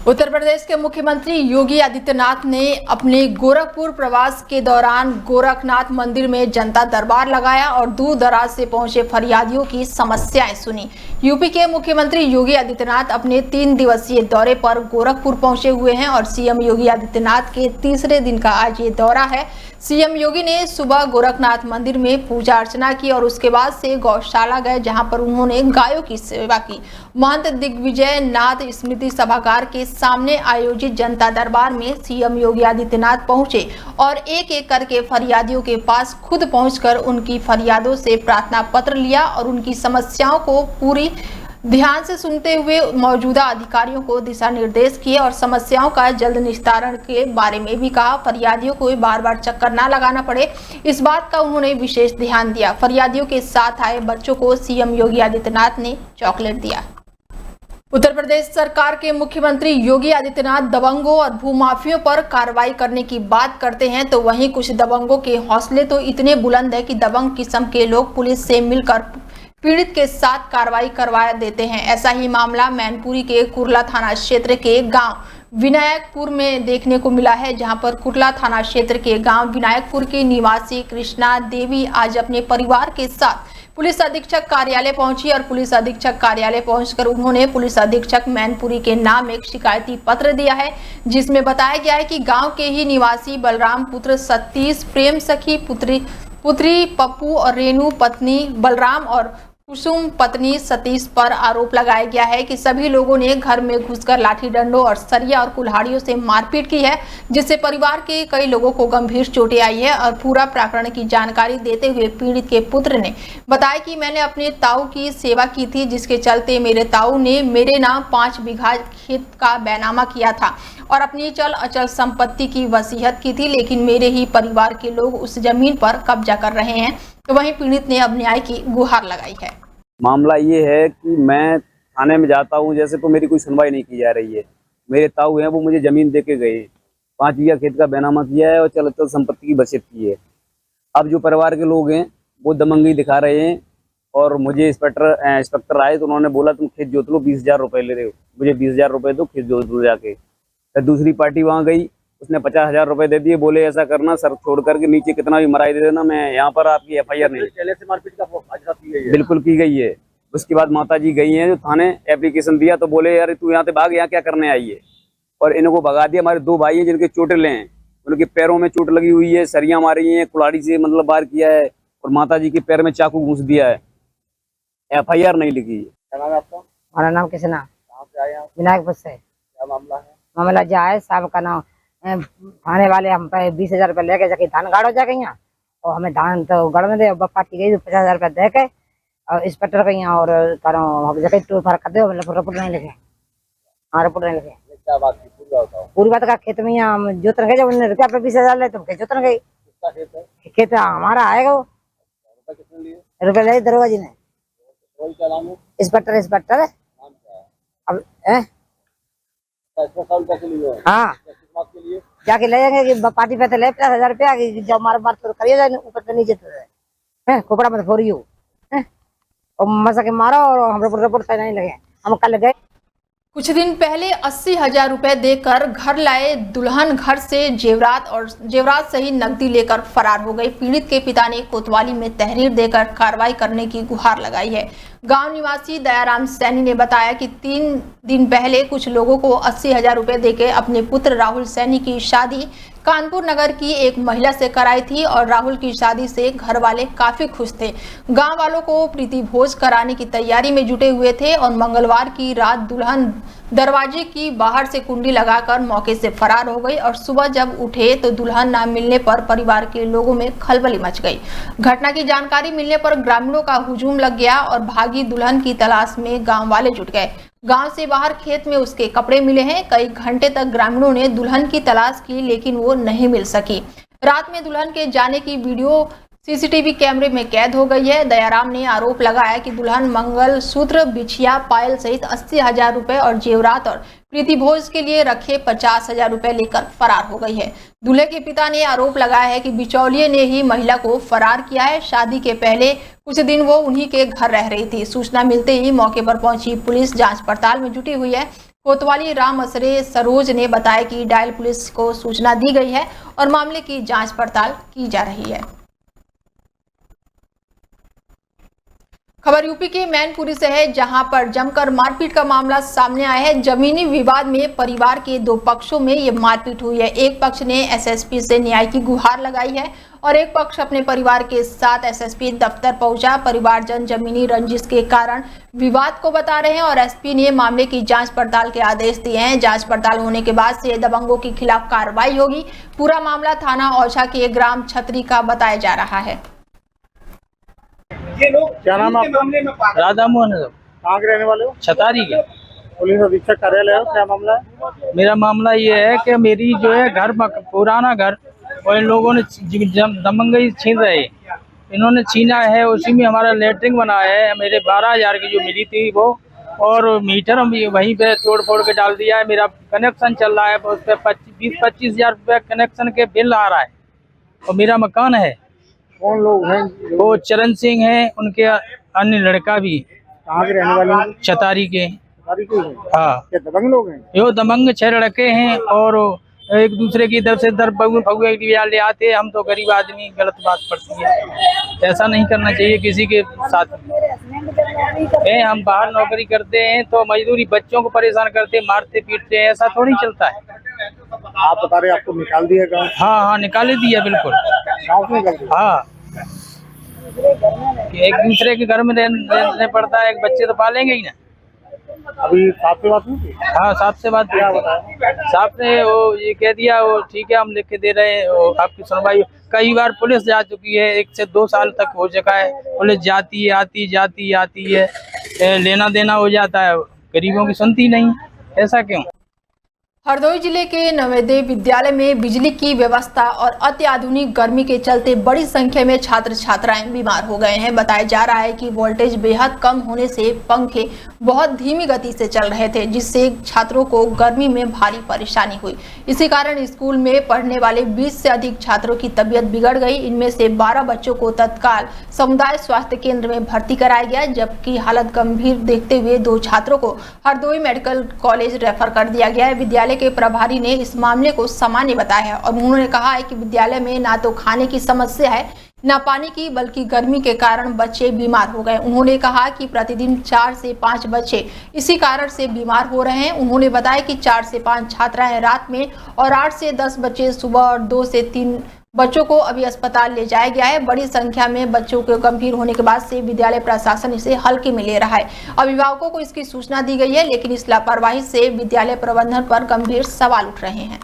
उत्तर प्रदेश के मुख्यमंत्री योगी आदित्यनाथ ने अपने गोरखपुर प्रवास के दौरान गोरखनाथ मंदिर में जनता दरबार लगाया और दूर दराज से पहुंचे फरियादियों की समस्याएं सुनी। यूपी के मुख्यमंत्री योगी आदित्यनाथ अपने 3 दिवसीय दौरे पर गोरखपुर पहुंचे हुए हैं और सीएम योगी आदित्यनाथ के तीसरे दिन का आज ये दौरा है। सीएम योगी ने सुबह गोरखनाथ मंदिर में पूजा अर्चना की और उसके बाद से गौशाला गए, जहां पर उन्होंने गायों की सेवा की। महंत दिग्विजय नाथ स्मृति सभागार के सामने आयोजित जनता दरबार में सीएम योगी आदित्यनाथ पहुंचे और एक एक करके फरियादियों के पास खुद पहुंचकर उनकी फरियादों से प्रार्थना पत्र लिया और उनकी समस्याओं को पूरी ध्यान से सुनते हुए मौजूदा अधिकारियों को दिशा निर्देश किए और समस्याओं का जल्द निस्तारण के बारे में भी कहा। फरियादियों को बार बार चक्कर ना लगाना पड़े, इस बात का उन्होंने विशेष ध्यान दिया। फरियादियों के साथ आए बच्चों को सीएम योगी आदित्यनाथ ने चॉकलेट दिया। उत्तर प्रदेश सरकार के मुख्यमंत्री योगी आदित्यनाथ दबंगों और भूमाफियों पर कार्रवाई करने की बात करते हैं तो वहीं कुछ दबंगों के हौसले तो इतने बुलंद है कि दबंग किस्म के लोग पुलिस से मिलकर पीड़ित के साथ कार्रवाई करवा देते हैं। ऐसा ही मामला मैनपुरी के कुर्ला थाना क्षेत्र के गांव विनायकपुर में देखने को मिला है, जहां पर कुर्ला थाना क्षेत्र के गांव विनायकपुर की निवासी कृष्णा देवी आज अपने परिवार के साथ पुलिस अधीक्षक कार्यालय पहुंची और पुलिस अधीक्षक कार्यालय पहुंचकर उन्होंने पुलिस अधीक्षक मैनपुरी के नाम एक शिकायती पत्र दिया है, जिसमें बताया गया है कि गांव के ही निवासी बलराम पुत्र सतीश, प्रेम सखी पुत्री पप्पू और रेणु पत्नी बलराम और कुसुम पत्नी सतीश पर आरोप लगाया गया है कि सभी लोगों ने घर में घुसकर लाठी डंडों और सरिया और कुल्हाड़ियों से मारपीट की है, जिससे परिवार के कई लोगों को गंभीर चोटें आई है। और पूरा प्रकरण की जानकारी देते हुए पीड़ित के पुत्र ने बताया कि मैंने अपने ताऊ की सेवा की थी, जिसके चलते मेरे ताऊ ने मेरे नाम 5 बीघा खेत का बैनामा किया था और अपनी चल अचल संपत्ति की वसीयत की थी, लेकिन मेरे ही परिवार के लोग उस जमीन पर कब्जा कर रहे हैं। तो वहीं पीड़ित ने अब न्याय की गुहार लगाई है। मामला ये है कि मैं थाने में जाता हूँ, जैसे तो मेरी कोई सुनवाई नहीं की जा रही है। मेरे ताऊ हैं, वो मुझे जमीन दे के गए, 5 बीघा खेत का बैनामा किया है और चल अचल संपत्ति की वसीयत की है। अब जो परिवार के लोग हैं वो दमंगी दिखा रहे हैं और मुझे इंस्पेक्टर आए तो उन्होंने बोला तुम खेत जोत लो, 20,000 रुपये ले रहे हो, मुझे 20,000 रुपये दो, खेत जोत लो जाके। फिर दूसरी पार्टी वहाँ गई, उसने 50,000 रुपये दे दिए, बोले ऐसा करना सर छोड़ करके नीचे कितना भी मराई दे देना, मैं यहाँ पर आपकी FIR नहीं। पहले से मारपीट का बिल्कुल की गई है। उसके बाद माताजी गई हैं जो थाने, एप्लीकेशन दिया तो बोले यार तू यहाँ से भाग, यहाँ क्या करने आई है, और इनको भगा दिया। हमारे 2 भाई हैं जिनके चोटें हैं, उनके पैरों में चोट लगी हुई है, सरियाँ मारी हैं, कुल्हाड़ी से मतलब वार किया है और माताजी के पैर में चाकू घुस दिया है। FIR नहीं लिखी है। क्या नाम है आपका? हमारा नाम कृष्णा, कहाँ से आए आप? विनायकपुर से। क्या मामला है? मामला जाए साहब का नाम थाने वाले हम पे 20,000 रुपये लेके जाके धान गाड़ो जा गई और हमें धान तो गड़ में दे पार्टी गई 50,000 रुपये दे के और इंस्पेक्टर गई और करो जगह टूर फर कर दे, रिपोर्ट नहीं लिखे। हाँ, रिपोर्ट नहीं लिखे। क्या बात थी? पूरी बताओ। पूरी बात का खेत में हम जोतन गए, जब उन्होंने रुपया पे 20,000 ले तो जोतन गई। किसका खेत है? खेत हमारा आएगा, वो रुपये किसने लिए? रुपये ले दरोगा जी ने। रोल क्या नाम है? इंस्पेक्टर नाम क्या है? अब इसका साल पैसे लिए हैं? हाँ, किस बात के लिए? जाके ले जाएंगे कि पार्टी पे तो ले 50,000 रुपया, जब हमारे बात तो करिए जाए ऊपर से नीचे तो खोपड़ा मत फोड़ियो और मसा के मारो और हम रिपोर्ट नहीं लगे। हम कल गए। कुछ दिन पहले 80,000 रुपए देकर घर लाए दुल्हन घर से जेवरात सहित नकदी लेकर फरार हो गई। पीड़ित के पिता ने कोतवाली में तहरीर देकर कार्रवाई करने की गुहार लगाई है। गांव निवासी दयाराम सैनी ने बताया कि 3 दिन पहले कुछ लोगों को 80,000 रुपए देकर अपने पुत्र राहुल सैनी की शादी कानपुर नगर की एक महिला से कराई थी और राहुल की शादी से घर वाले काफी खुश थे। गांव वालों को प्रीति भोज कराने की तैयारी में जुटे हुए थे और मंगलवार की रात दुल्हन दरवाजे की बाहर से कुंडी लगाकर मौके से फरार हो गई और सुबह जब उठे तो दुल्हन न मिलने पर परिवार के लोगों में खलबली मच गई। घटना की जानकारी मिलने पर ग्रामीणों का हुजूम लग गया और भागी दुल्हन की तलाश में गांव वाले जुट गए। गांव से बाहर खेत में उसके कपड़े मिले हैं। कई घंटे तक ग्रामीणों ने दुल्हन की तलाश की, लेकिन वो नहीं मिल सकी। रात में दुल्हन के जाने की वीडियो CCTV कैमरे में कैद हो गई है। दयाराम ने आरोप लगाया कि दुल्हन मंगल सूत्र, बिछिया, पायल सहित 80,000 रुपए और जेवरात और प्रीति भोज के लिए रखे 50,000 रुपए लेकर फरार हो गई है। दूल्हे के पिता ने आरोप लगाया है कि बिचौलिए ने ही महिला को फरार किया है। शादी के पहले कुछ दिन वो उन्हीं के घर रह रही थी। सूचना मिलते ही मौके पर पहुंची पुलिस जांच पड़ताल में जुटी हुई है। कोतवाली राम असरे सरोज ने बताया कि डायल पुलिस को सूचना दी गई है और मामले की जांच पड़ताल की जा रही है। खबर यूपी के मैनपुरी से है, जहां पर जमकर मारपीट का मामला सामने आया है। जमीनी विवाद में परिवार के दो पक्षों में ये मारपीट हुई है। एक पक्ष ने एसएसपी से न्याय की गुहार लगाई है और एक पक्ष अपने परिवार के साथ एसएसपी दफ्तर पहुंचा। परिवारजन जमीनी रंजिश के कारण विवाद को बता रहे हैं और एसपी ने मामले की जांच पड़ताल के आदेश दिए हैं। जांच पड़ताल होने के बाद से दबंगों के खिलाफ कार्रवाई होगी। पूरा मामला थाना औछा के ग्राम छतरी का बताया जा रहा है। क्या नाम है आपका? राधा मोहन है, कहाँ के रहने वाले हो? छतारी के। पुलिस अधीक्षक कार्यालय हो, क्या मामला है? मेरा मामला ये है कि मेरी जो है घर पुराना घर और इन लोगों ने दबंगई छीन रहे, इन्होंने छीना है। उसी में हमारा लेटरिन बना है। मेरे 12,000 की जो मिली थी वो, और मीटर भी वहीं पे तोड़ फोड़ के डाल दिया है। मेरा कनेक्शन चल रहा है, उस पर 20-25 हजार रुपये कनेक्शन के बिल आ रहा है और मेरा मकान है। कौन लोग हैं? वो चरण सिंह हैं, उनके अन्य लड़का भी। कहाँ के रहने वाले हैं? छतारी के। हाँ, क्या दबंग लोग हैं? यो दबंग 6 लड़के हैं और एक दूसरे की तरफ से दर फगुए ले आते। हम तो गरीब आदमी, गलत बात पड़ती है। ऐसा नहीं करना चाहिए किसी के साथ। हम बाहर नौकरी करते हैं तो मजदूरी, बच्चों को परेशान करते, मारते पीटते हैं, ऐसा थोड़ी चलता है। आप बता रहे आपको निकाल दिया गाँव? हाँ, निकाले दिया बिल्कुल। गाँव से निकाल दिया? हाँ, एक दूसरे के घर में रहने पड़ता है, एक बच्चे तो पालेंगे ही ना। अभी साहब से बात हुई थी? हाँ, साहब से बात क्या हुई। बताया? साहब ने वो ये कह दिया, वो ठीक है हम लिख के दे रहे हैं, वो आपकी सुनवाई। कई बार पुलिस जा चुकी है, 1 से 2 साल तक हो चुका है। पुलिस जाती है, आती है, लेना देना हो जाता है, गरीबों की सुनती नहीं। ऐसा क्यों? हरदोई जिले के नवोदय विद्यालय में बिजली की व्यवस्था और अत्याधुनिक गर्मी के चलते बड़ी संख्या में छात्र छात्राएं बीमार हो गए हैं। बताया जा रहा है कि वोल्टेज बेहद कम होने से पंखे बहुत धीमी गति से चल रहे थे, जिससे छात्रों को गर्मी में भारी परेशानी हुई। इसी कारण स्कूल में पढ़ने वाले 20 से अधिक छात्रों की तबीयत बिगड़ गई। इनमें से 12 बच्चों को तत्काल समुदाय स्वास्थ्य केंद्र में भर्ती कराया गया, जबकि हालत गंभीर देखते हुए 2 छात्रों को हरदोई मेडिकल कॉलेज रेफर कर दिया गया है। विद्यालय के प्रभारी ने इस मामले को सामान्य बताया है और उन्होंने कहा है कि विद्यालय में ना तो खाने की समस्या है, ना पानी की, बल्कि गर्मी के कारण बच्चे बीमार हो गए। उन्होंने कहा कि प्रतिदिन 4 से 5 बच्चे इसी कारण से बीमार हो रहे हैं। उन्होंने बताया कि 4 से 5 छात्राएं रात में और 8 से 10 बच्चे सुबह और 2 से 3 बच्चों को अभी अस्पताल ले जाया गया है। बड़ी संख्या में बच्चों के गंभीर होने के बाद से विद्यालय प्रशासन इसे हल्के में ले रहा है। अभिभावकों को इसकी सूचना दी गई है, लेकिन इस लापरवाही से विद्यालय प्रबंधन पर गंभीर सवाल उठ रहे हैं।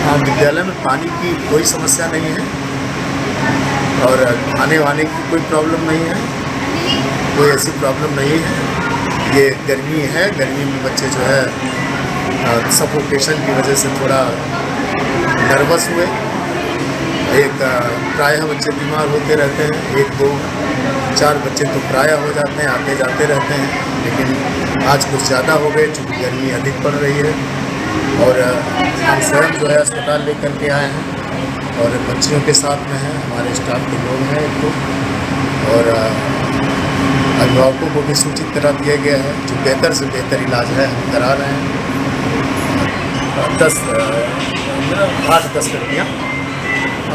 हाँ, विद्यालय में पानी की कोई समस्या नहीं है और खाने वाने की कोई प्रॉब्लम नहीं है, कोई ऐसी प्रॉब्लम नहीं है। ये गर्मी है, गर्मी में बच्चे जो है सफोकेशन की वजह से थोड़ा नर्वस हुए। प्रायः बच्चे बीमार होते रहते हैं, 1, 2, 4 बच्चे तो प्रायः हो जाते हैं, आते जाते रहते हैं, लेकिन आज कुछ ज़्यादा हो गए चूँकि गर्मी अधिक पड़ रही है। और हम स्वयं जो है अस्पताल लेकर के आए हैं और बच्चियों के साथ में हैं, हमारे स्टाफ के लोग हैं एक तो, और अभिभावकों को भी सूचित करा दिया गया है। जो बेहतर से बेहतर इलाज है हम करा रहे हैं। 8-10 लड़कियाँ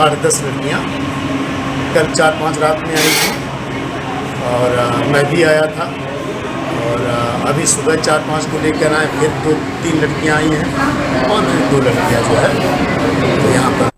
8-10 लड़कियाँ कल 4-5 रात में आई थी और मैं भी आया था और अभी सुबह 4-5 को लेकर आए, फिर 2-3 लड़कियाँ आई हैं और 2 लड़कियाँ जो है तो यहाँ पर।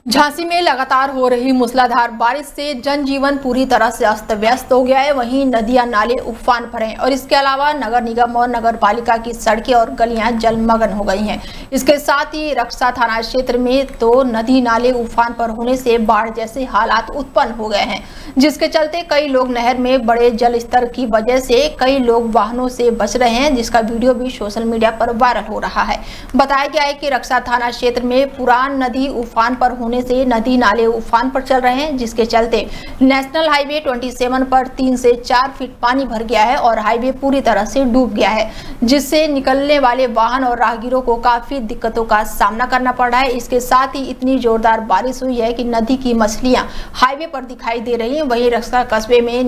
झांसी में लगातार हो रही मूसलाधार बारिश से जनजीवन पूरी तरह से अस्त व्यस्त हो गया है। वहीं नदियां नाले उफान पर हैं और इसके अलावा नगर निगम और नगर पालिका की सड़कें और गलियां जलमग्न हो गई हैं। इसके साथ ही रक्षा थाना क्षेत्र में तो नदी नाले उफान पर होने से बाढ़ जैसे हालात उत्पन्न हो गए हैं, जिसके चलते कई लोग नहर में बड़े जल स्तर की वजह से कई लोग वाहनों से बच रहे हैं, जिसका वीडियो भी सोशल मीडिया पर वायरल हो रहा है। बताया गया है कि रक्षा थाना क्षेत्र में पुरान नदी उफान पर होने होने से नदी नाले उफान पर चल रहे हैं, जिसके चलते नेशनल हाईवे 27 पर 3 से 4 फीट पानी भर गया है और हाईवे पूरी तरह से डूब गया है, जिससे निकलने वाले वाहन और राहगीरों को काफी दिक्कतों का सामना करना पड़ रहा है। इसके साथ ही इतनी जोरदार बारिश हुई है कि नदी की मछलियां हाईवे पर दिखाई दे रही हैं। वहीं रक्सा कस्बे में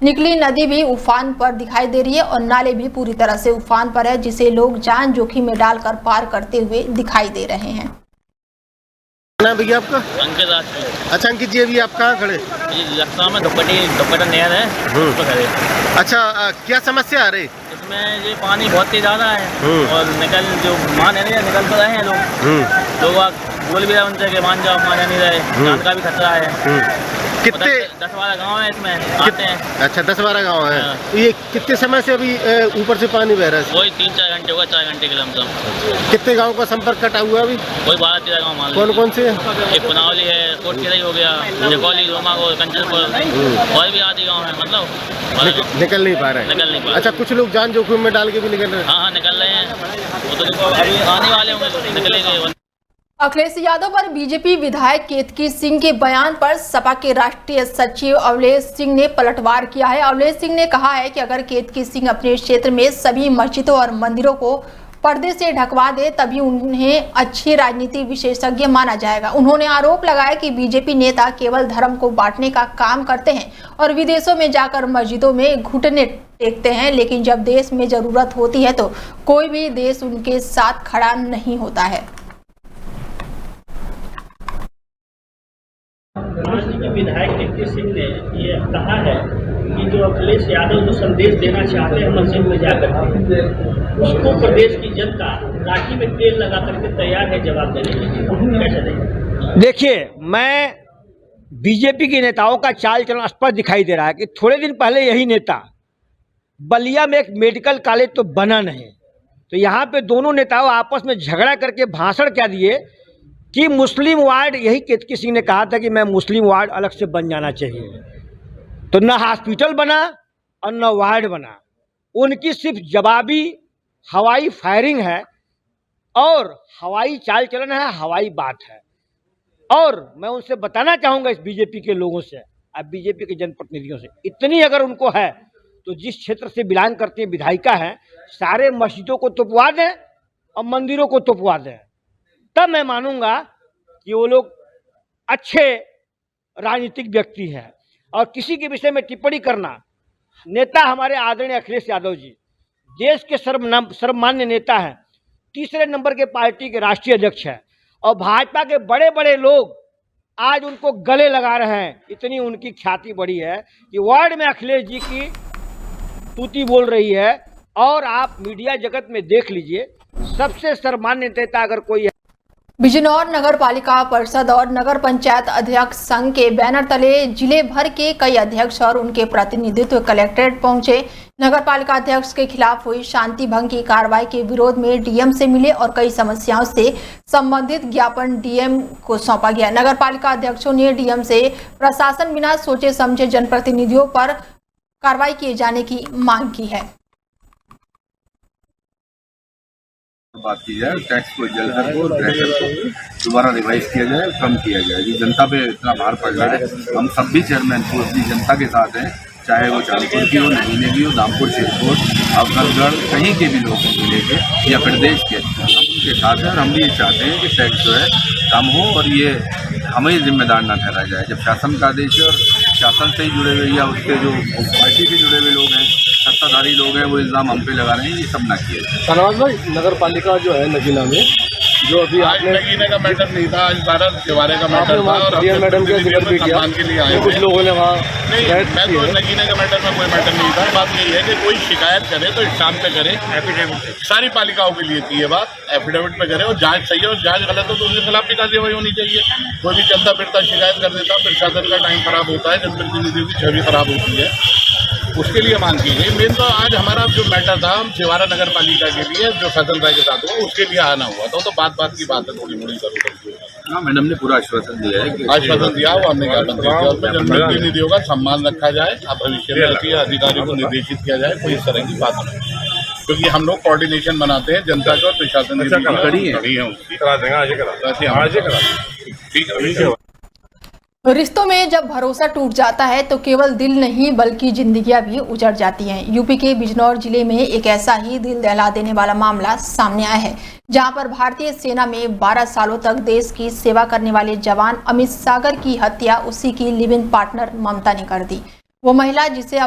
निकली नदी भी उफान पर दिखाई दे रही है और नाले भी पूरी तरह से उफान पर है, जिसे लोग जान जोखिम में डालकर पार करते हुए दिखाई दे रहे हैं। ना भैया आपका? अंकित राजपूत। अच्छा अंकित जी, अभी आप कहाँ खड़े? लखनऊ में दुपट्टा नहर है, उस पर खड़े। अच्छा क्या समस्या आ रही? इसमें ये पानी बहुत तेज आ रहा है और जो मान है नहीं निकल तो रहे हैं लोग बोल भी रहे उनसे कि मान जाओ, मान नहीं रहे, जान का भी खतरा है। कितने 10-12 गाँव है इसमें आते हैं। अच्छा 10-12 गाँव है। हाँ। ये कितने समय से अभी ऊपर से पानी बह रहा है? वही 3-4 घंटे होगा, 4 घंटे के लमसम। कितने गाँव का संपर्क कटा हुआ अभी? कोई 12-13 गाँव मान कौन कौन से? एक पुनावली है, कोटखेड़ा हो गया, जकौली, रोमागो, कंचनपुर और भी आदि गाँव है। मतलब निकल नहीं पा रहे हैं। निकल नहीं पा रहे। अच्छा कुछ लोग जान जोखिम में डाल के भी निकल रहे हैं? हाँ निकल रहे हैं, वो तो अभी आने वाले होंगे, निकलेंगे। अखिलेश यादव पर बीजेपी विधायक केतकी सिंह के बयान पर सपा के राष्ट्रीय सचिव अवलेश सिंह ने पलटवार किया है। अवलेश सिंह ने कहा है कि अगर केतकी सिंह अपने क्षेत्र में सभी मस्जिदों और मंदिरों को पर्दे से ढकवा दे तभी उन्हें अच्छी राजनीति विशेषज्ञ माना जाएगा। उन्होंने आरोप लगाया कि बीजेपी नेता केवल धर्म को बांटने का काम करते हैं और विदेशों में जाकर मस्जिदों में घुटने टेकते हैं, लेकिन जब देश में जरूरत होती है तो कोई भी देश उनके साथ खड़ा नहीं होता है। विधायक केतकी सिंह ने ये कहा है कि जो अखिलेश यादव जो संदेश देना चाहते हैं मस्जिद में जाकर उसको प्रदेश की जनता लाठी में तेल लगा करके तैयार है जवाब देने के लिए। कैसे देंगे? देखिए, मैं बीजेपी के नेताओं का चाल चलन स्पष्ट दिखाई दे रहा है कि थोड़े दिन पहले यही नेता बलिया में एक मेडिकल कॉलेज तो बना नहीं, तो यहाँ पे दोनों नेताओं आपस में झगड़ा करके भाषण क्या दिए कि मुस्लिम वार्ड, यही केतकी सिंह ने कहा था कि मैं मुस्लिम वार्ड अलग से बन जाना चाहिए, तो न हॉस्पिटल बना और न वार्ड बना। उनकी सिर्फ जवाबी हवाई फायरिंग है और हवाई चाल चलन है, हवाई बात है। और मैं उनसे बताना चाहूँगा इस बीजेपी के लोगों से, अब बीजेपी के जनप्रतिनिधियों से, इतनी अगर उनको है तो जिस क्षेत्र से बिलोंग करती है विधायिका है, सारे मस्जिदों को तोपवा दें और मंदिरों को तोपवा दें, तब मैं मानूंगा कि वो लोग अच्छे राजनीतिक व्यक्ति हैं। और किसी के विषय में टिप्पणी करना, नेता हमारे आदरणीय अखिलेश यादव जी देश के सर्वमान्य नेता हैं, तीसरे नंबर के पार्टी के राष्ट्रीय अध्यक्ष हैं और भाजपा के बड़े बड़े लोग आज उनको गले लगा रहे हैं। इतनी उनकी ख्याति बढ़ी है कि वार्ड में अखिलेश जी की तूती बोल रही है। और आप मीडिया जगत में देख लीजिए, सबसे सर्वमान्य नेता अगर कोई है। बिजनौर नगर पालिका परिषद और नगर पंचायत अध्यक्ष संघ के बैनर तले जिले भर के कई अध्यक्ष और उनके प्रतिनिधित्व कलेक्ट्रेट पहुंचे। नगर पालिका अध्यक्ष के खिलाफ हुई शांति भंग की कार्रवाई के विरोध में डीएम से मिले और कई समस्याओं से संबंधित ज्ञापन डीएम को सौंपा गया। नगर पालिका अध्यक्षों ने डीएम से प्रशासन बिना सोचे समझे जनप्रतिनिधियों पर कार्रवाई किए जाने की मांग की है। बात की जाए, टैक्स को जलकर को दोबारा रिवाइज किया जाए, कम किया जाए। ये जनता पे इतना भार पड़ रहा है। हम सब भी चेयरमैन को अपनी जनता के साथ हैं, चाहे वो चांदपुर की हो, नगीने की हो, दामपुर, शेरपुर, अफजलगढ़, कहीं के भी लोगों को लेके या प्रदेश के, हम उनके साथ हैं। और हम भी ये चाहते हैं कि टैक्स जो है कम हो और ये हमें जिम्मेदार ना ठहरा जाए। जब शासन का आदेश है और शासन से ही जुड़े हुए या उसके जो पार्टी से जुड़े हुए लोग हैं, सत्ताधारी लोग हैं, वो इल्ज़ाम हम पे लगा रहे हैं, ये सब ना किया जाए। सनवाज भाई, नगर पालिका जो है नगीना में, जो अभी आपने नगीने का मैटर नहीं था, आज सारा तिवारे का मैटर था और मैडम के जिक्र भी किया के लिए आए कुछ लोगों ने वहाँ। नहीं, मैं तो नगीने का मैटर में कोई मैटर नहीं था। बात यही है कि कोई शिकायत करे तो शाम पे करे, एफिडेविट सारी पालिकाओं के लिए थी ये बात, एफिडेविट पे करे और जांच सही है और जांच गलत हो तो उसके खिलाफ भी कार्रवाई होनी चाहिए। कोई भी चलता फिरता शिकायत कर देता, प्रशासन का टाइम खराब होता है, जनप्रतिनिधियों की छवि खराब होती है, उसके लिए मांग की गई। मेन तो आज हमारा जो मैटर था, हम छिवारा नगर पालिका के लिए जो फैसल भाई के साथ हुआ उसके लिए आना हुआ था। तो बात की बात है, थोड़ी मोड़ी जरूर। हाँ, मैडम ने पूरा आश्वासन दिया है, आश्वासन दिया हुआ हमने क्या बंद किया, उसमें जनप्रतिनिधियों का सम्मान रखा जाए, भविष्य में ऐसी अधिकारियों को निर्देशित किया जाए, कोई इस तरह की बात नहीं, क्योंकि हम लोग कोऑर्डिनेशन बनाते हैं जनता का और प्रशासन की खड़ी है उसकी। रिश्तों में जब भरोसा टूट जाता है तो केवल दिल नहीं बल्कि जिंदगियां भी उजड़ जाती हैं। यूपी के बिजनौर जिले में एक ऐसा ही दिल दहला देने वाला मामला सामने आया है, जहां पर भारतीय सेना में 12 सालों तक देश की सेवा करने वाले जवान अमित सागर की हत्या उसी की लिव इन पार्टनर ममता ने कर दी। वो महिला जिसे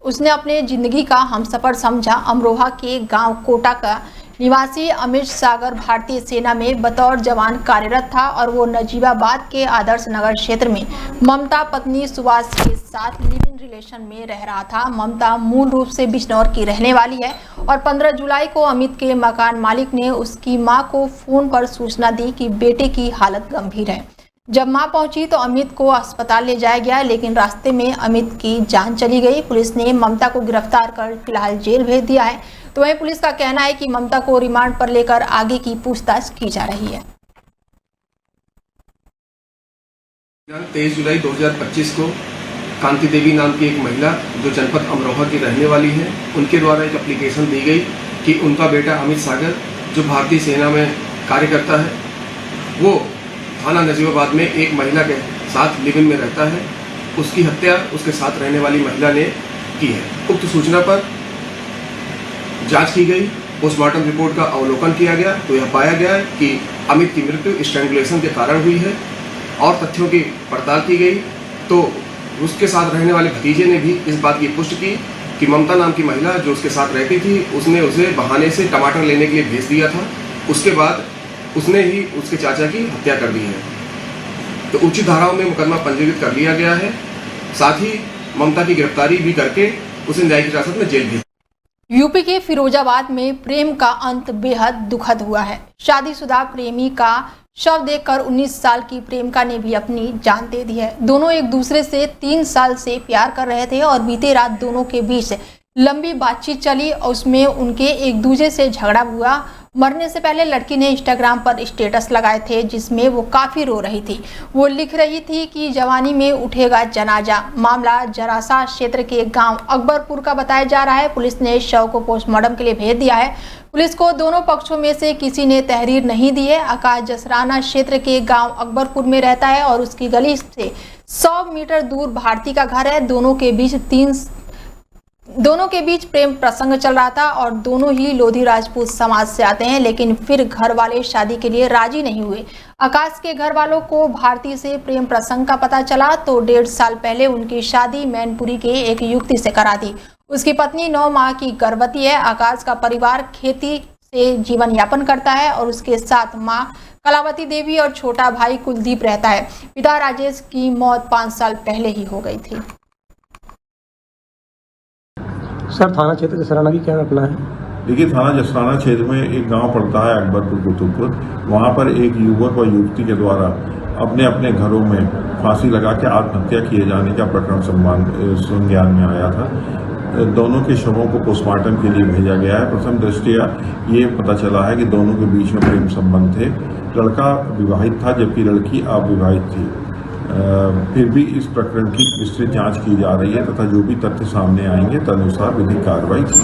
उसने अपने जिंदगी का हमसफर समझा, अमरोहा के गांव कोटा का निवासी अमित सागर भारतीय सेना में बतौर जवान कार्यरत था और वो नजीबाबाद के आदर्श नगर क्षेत्र में ममता पत्नी सुभाष के साथ लिव इन रिलेशन में रह रहा था। ममता मूल रूप से बिजनौर की रहने वाली है और 15 जुलाई को अमित के मकान मालिक ने उसकी मां को फोन पर सूचना दी कि बेटे की हालत गंभीर है। जब मां पहुंची तो अमित को अस्पताल ले जाया गया, लेकिन रास्ते में अमित की जान चली गई। पुलिस ने ममता को गिरफ्तार कर फिलहाल जेल भेज दिया है। तो वहीं पुलिस का कहना है कि ममता को रिमांड पर लेकर आगे की पूछताछ की जा रही है। 23 जुलाई 2025 को कांति देवी नाम की एक महिला जो जनपद अमरोहा की रहने वाली है, उनके द्वारा एक एप्लीकेशन दी गई कि उनका बेटा अमित सागर जो भारतीय सेना में कार्य करता है, वो थाना नजीबाबाद में एक महिला के साथ लिव इन में रहता है। उसकी हत्या उसके साथ रहने वाली महिला ने की है। उक्त सूचना पर जांच की गई, पोस्टमार्टम रिपोर्ट का अवलोकन किया गया तो यह पाया गया कि अमित की मृत्यु स्ट्रैंगुलेशन के कारण हुई है और तथ्यों की पड़ताल की गई तो उसके साथ रहने वाले भतीजे ने भी इस बात की पुष्टि की कि ममता नाम की महिला जो उसके साथ रहती थी, उसने उसे बहाने से टमाटर लेने के लिए भेज दिया था। उसके बाद उसने ही उसके चाचा की हत्या कर दी है। तो उचित धाराओं में मुकदमा पंजीकृत कर लिया गया है। साथ ही ममता की गिरफ्तारी भी करके उसे न्यायिक हिरासत में जेल भेज। यूपी के फिरोजाबाद में प्रेम का अंत बेहद दुखद हुआ है। शादीशुदा प्रेमी का शव देखकर 19 साल की प्रेमिका ने भी अपनी जान दे दी है। दोनों एक दूसरे से 3 साल से प्यार कर रहे थे और बीते रात दोनों के बीच लंबी बातचीत चली और उसमें उनके एक दूसरे से झगड़ा हुआ। मरने से पहले लड़की ने इंस्टाग्राम पर स्टेटस लगाए थे जिसमें वो काफी रो रही थी। वो लिख रही थी कि जवानी में उठेगा जनाजा। मामला जरासा क्षेत्र के गांव अकबरपुर का बताया जा रहा है। पुलिस ने शव को पोस्टमार्टम के लिए भेज दिया है। पुलिस को दोनों पक्षों में से किसी ने तहरीर नहीं दी है। आकाश जसराना क्षेत्र के गांव अकबरपुर में रहता है और उसकी गली से 100 मीटर दूर भारती का घर है। दोनों के बीच प्रेम प्रसंग चल रहा था और दोनों ही लोधी राजपूत समाज से आते हैं, लेकिन फिर घर वाले शादी के लिए राजी नहीं हुए। आकाश के घर वालों को भारती से प्रेम प्रसंग का पता चला तो 1.5 साल पहले उनकी शादी मैनपुरी के एक युवती से करा दी। उसकी पत्नी 9 माह की गर्भवती है। आकाश का परिवार खेती से जीवन यापन करता है और उसके साथ माँ कलावती देवी और छोटा भाई कुलदीप रहता है। पिता राजेश की मौत 5 साल पहले ही हो गई थी। सर, थाना क्षेत्र जसराना की क्या घटना है? देखिए, थाना जसराना क्षेत्र में एक गांव पड़ता है अकबरपुर कुतुबपुर। वहां पर एक युवक और युवती के द्वारा अपने अपने घरों में फांसी लगा के आत्महत्या किए जाने का प्रकरण संज्ञान में आया था। दोनों के शवों को पोस्टमार्टम के लिए भेजा गया है। प्रथम दृष्टया ये पता चला है कि दोनों के बीच में प्रेम संबंध थे। लड़का विवाहित था जबकि लड़की अविवाहित थी। फिर भी इस प्रकरण की विस्तृत जांच की जा रही है तथा जो भी तथ्य सामने आएंगे तदनुसार विधिक कार्रवाई की